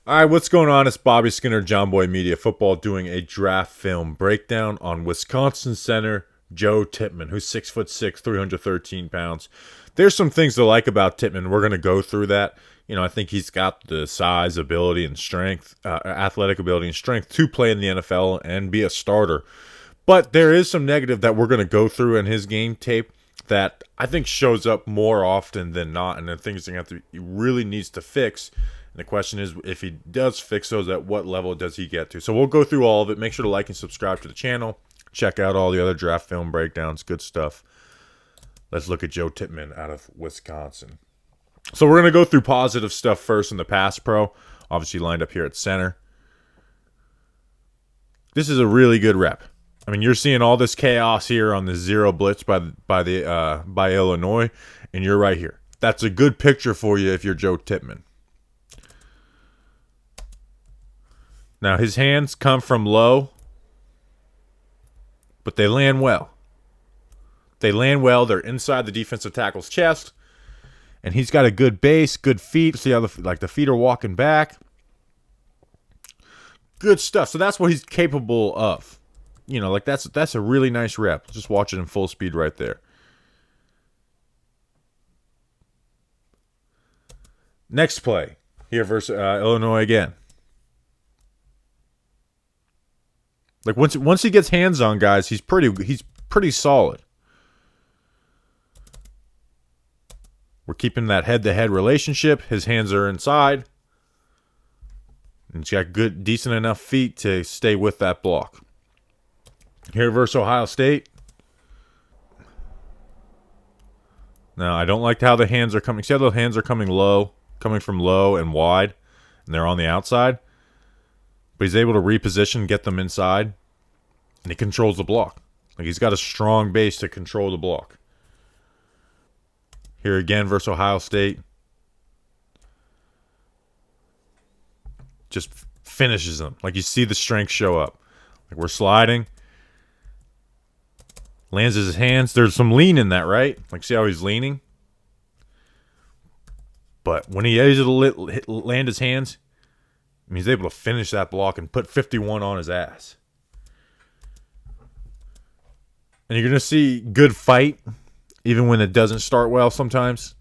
All right, what's going on? It's Bobby Skinner, John Boy Media Football, doing a draft film breakdown on Wisconsin center Joe Tippmann, who's 6'6", 313 pounds. There's some things to like about Tippmann. We're going to go through that. I think he's got the size, ability, and strength, athletic ability and strength to play in the NFL and be a starter. But there is some negative that we're going to go through in his game tape that I think shows up more often than not, and the things he really needs to fix. And the question is, if he does fix those, at what level does he get to? So we'll go through all of it. Make sure to like and subscribe to the channel. Check out all the other draft film breakdowns. Good stuff. Let's look at Joe Tippmann out of Wisconsin. So we're going to go through positive stuff first in the pass pro. Obviously lined up here at center. This is a really good rep. I mean, you're seeing all this chaos here on the zero blitz by Illinois, and you're right here. That's a good picture for you if you're Joe Tippmann. Now, his hands come from low, but they land well. They land well. They're inside the defensive tackle's chest, and he's got a good base, good feet. See how the feet are walking back. Good stuff. So that's what he's capable of. That's a really nice rep. Just watch it in full speed right there. Next play here versus Illinois again. Like once he gets hands on guys, he's pretty solid. We're keeping that head-to-head relationship. His hands are inside. And he's got good, decent enough feet to stay with that block. Here versus Ohio State. Now, I don't like how the hands are coming. See how the hands are coming from low and wide, and they're on the outside? But he's able to reposition, get them inside, and he controls the block. Like, he's got a strong base to control the block. Here again versus Ohio State. Just finishes them. Like, you see the strength show up. Like, we're sliding. Lands his hands. There's some lean in that, right? Like, see how he's leaning? But when he is able to land his hands, he's able to finish that block and put 51 on his ass. And you're going to see good fight, even when it doesn't start well sometimes.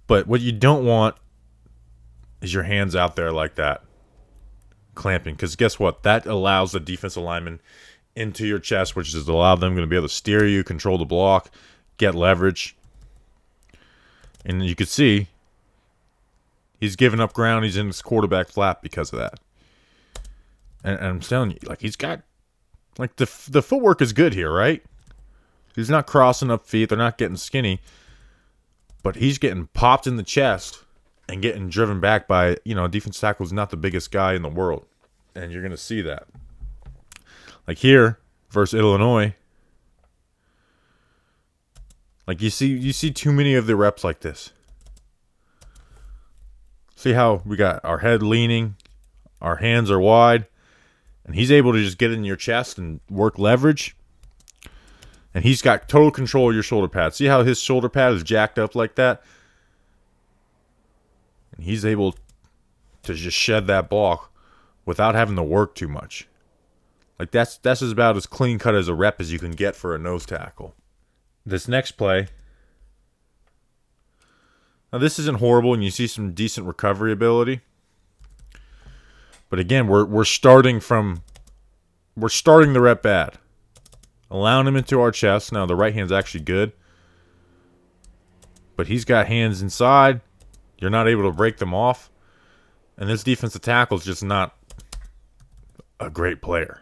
But what you don't want is your hands out there like that, clamping. Because guess what? That allows the defensive lineman into your chest, which is allow them to be able to steer you, control the block, get leverage. And you can see he's giving up ground. He's in his quarterback flap because of that. And I'm telling you, like, he's got, like, the footwork is good here, right? He's not crossing up feet. They're not getting skinny. But he's getting popped in the chest and getting driven back by, a defense tackle is not the biggest guy in the world. And you're going to see that. Like here versus Illinois. Like, you see too many of the reps like this. See how we got our head leaning, our hands are wide, and he's able to just get in your chest and work leverage. And he's got total control of your shoulder pad. See how his shoulder pad is jacked up like that? And he's able to just shed that block without having to work too much. Like, that's about as clean cut as a rep as you can get for a nose tackle. This next play. Now, this isn't horrible, and you see some decent recovery ability. But again, we're starting the rep bad. Allowing him into our chest. Now, the right hand's actually good. But he's got hands inside. You're not able to break them off. And this defensive tackle is just not a great player.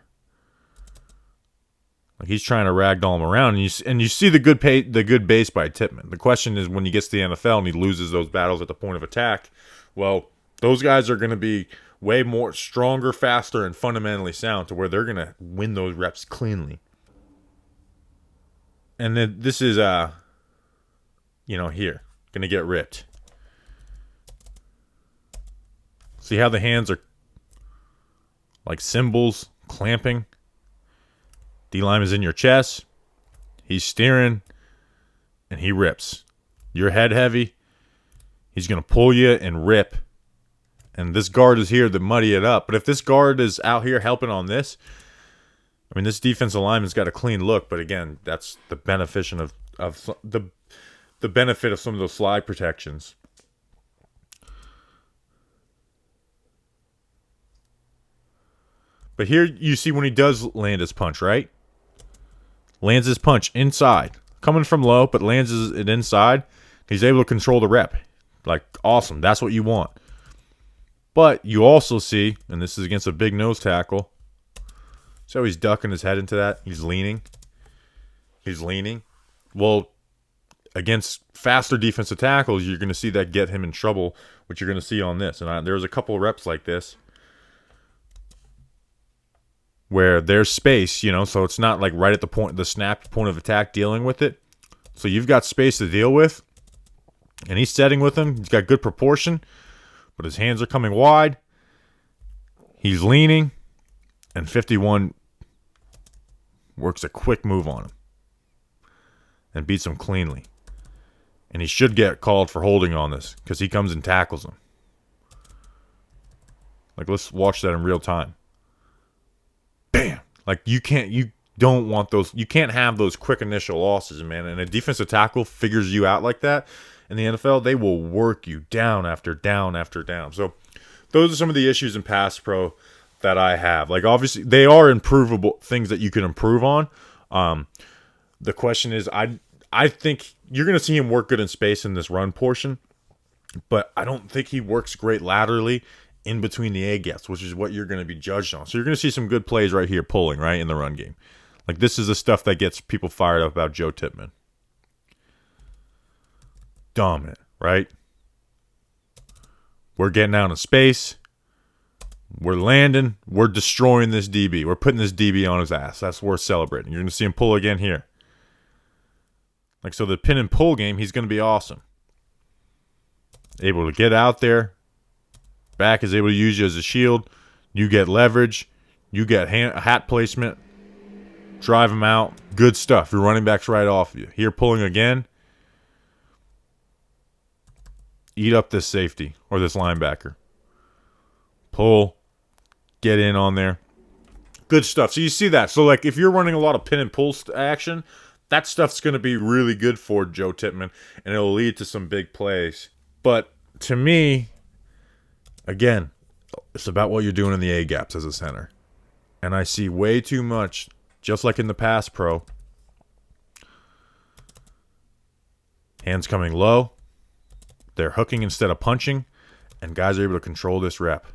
Like, he's trying to ragdoll him around, and you see the good base by Tippmann. The question is, when he gets to the NFL and he loses those battles at the point of attack, well, those guys are going to be way more stronger, faster, and fundamentally sound to where they're going to win those reps cleanly. And then this is, here, going to get ripped. See how the hands are like cymbals, clamping? D-line is in your chest. He's steering, and he rips. You're head heavy. He's going to pull you and rip. And this guard is here to muddy it up. But if this guard is out here helping on this, I mean, this defensive lineman's got a clean look. But again, that's the benefit of the benefit of some of those slide protections. But here you see when he does land his punch, right? Lands his punch inside. Coming from low, but lands it inside. He's able to control the rep. Like, awesome. That's what you want. But you also see, and this is against a big nose tackle, so he's ducking his head into that. He's leaning. Well, against faster defensive tackles, you're going to see that get him in trouble, which you're going to see on this. And there's a couple of reps like this where there's space, so it's not like right at the snap point of attack dealing with it. So you've got space to deal with. And he's setting with him. He's got good proportion, but his hands are coming wide. He's leaning, and 51 works a quick move on him and beats him cleanly. And he should get called for holding on this because he comes and tackles him. Like, let's watch that in real time. Bam! Like, you don't want those. You can't have those quick initial losses, man. And a defensive tackle figures you out like that. In the NFL, they will work you down after down after down. So those are some of the issues in pass pro that I have. Like, obviously, they are improvable things that you can improve on. The question is, I think you're going to see him work good in space in this run portion, but I don't think he works great laterally in between the A gaps, which is what you're going to be judged on. So you're going to see some good plays right here pulling, right, in the run game. Like, this is the stuff that gets people fired up about Joe Tippmann. Dominant, right? We're getting out in space. We're landing. We're destroying this DB. We're putting this DB on his ass. That's worth celebrating. You're going to see him pull again here. Like, so the pin and pull game, he's going to be awesome. Able to get out there. Back is able to use you as a shield. You get leverage. You get hat placement. Drive him out. Good stuff. Your running back's right off of you. Here pulling again. Eat up this safety or this linebacker. Pull. Get in on there. Good stuff. So you see that. So, like, if you're running a lot of pin and pull action, that stuff's going to be really good for Joe Tippmann, and it'll lead to some big plays. But to me, again, it's about what you're doing in the A-gaps as a center. And I see way too much, just like in the pass pro, hands coming low, they're hooking instead of punching, and guys are able to control this rep.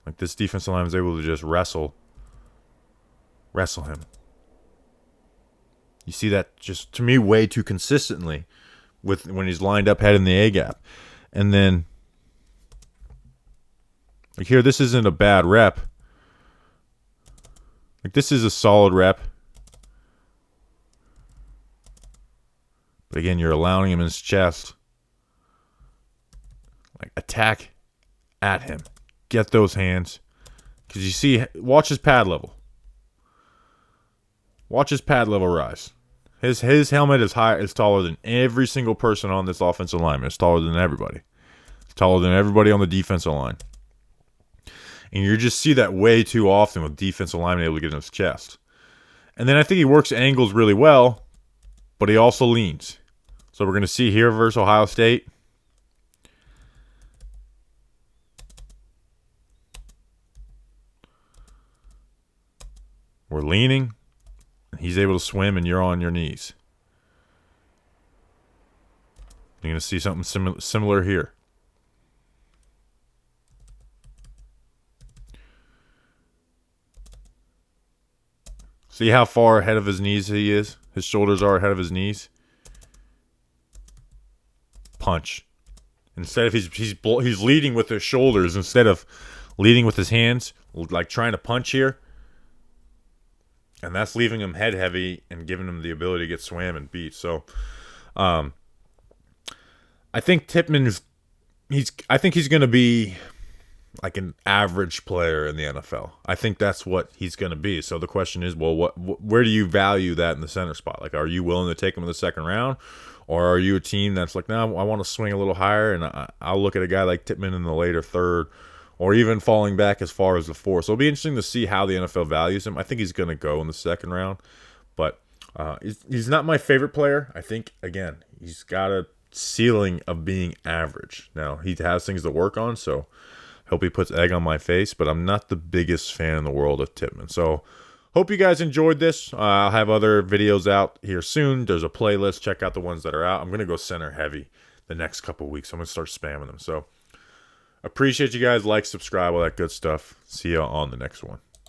Like, this defensive line is able to just wrestle him. You see that just, to me, way too consistently with when he's lined up head in the A-gap. And then, like, here, this isn't a bad rep. Like, this is a solid rep. But again, you're allowing him in his chest. Like, attack at him. Get those hands. Because you see, watch his pad level. Watch his pad level rise. His helmet is taller than every single person on this offensive line. It's taller than everybody. It's taller than everybody on the defensive line. And you just see that way too often with defensive linemen able to get in his chest. And then I think he works angles really well, but he also leans. So we're going to see here versus Ohio State. We're leaning. He's able to swim, and you're on your knees. You're going to see something similar here. See how far ahead of his knees he is? His shoulders are ahead of his knees. Punch. Instead of he's leading with his shoulders instead of leading with his hands, like trying to punch here. And that's leaving him head heavy and giving him the ability to get swam and beat. So, I think Tippmann I think he's going to be like an average player in the NFL. I think that's what he's going to be. So the question is, well, where do you value that in the center spot? Like, are you willing to take him in the second round, Or are you a team that's like, no, I want to swing a little higher, and I'll look at a guy like Tippmann in the later third, or even falling back as far as the fourth. So it'll be interesting to see how the NFL values him. I think he's going to go in the second round, but he's not my favorite player. I think, again, he's got a ceiling of being average. Now, he has things to work on, so hope he puts egg on my face, but I'm not the biggest fan in the world of Tippmann. So hope you guys enjoyed this. I'll have other videos out here soon. There's a playlist. Check out the ones that are out. I'm going to go center heavy the next couple weeks. I'm going to start spamming them. So appreciate you guys. Like, subscribe, all that good stuff. See you on the next one.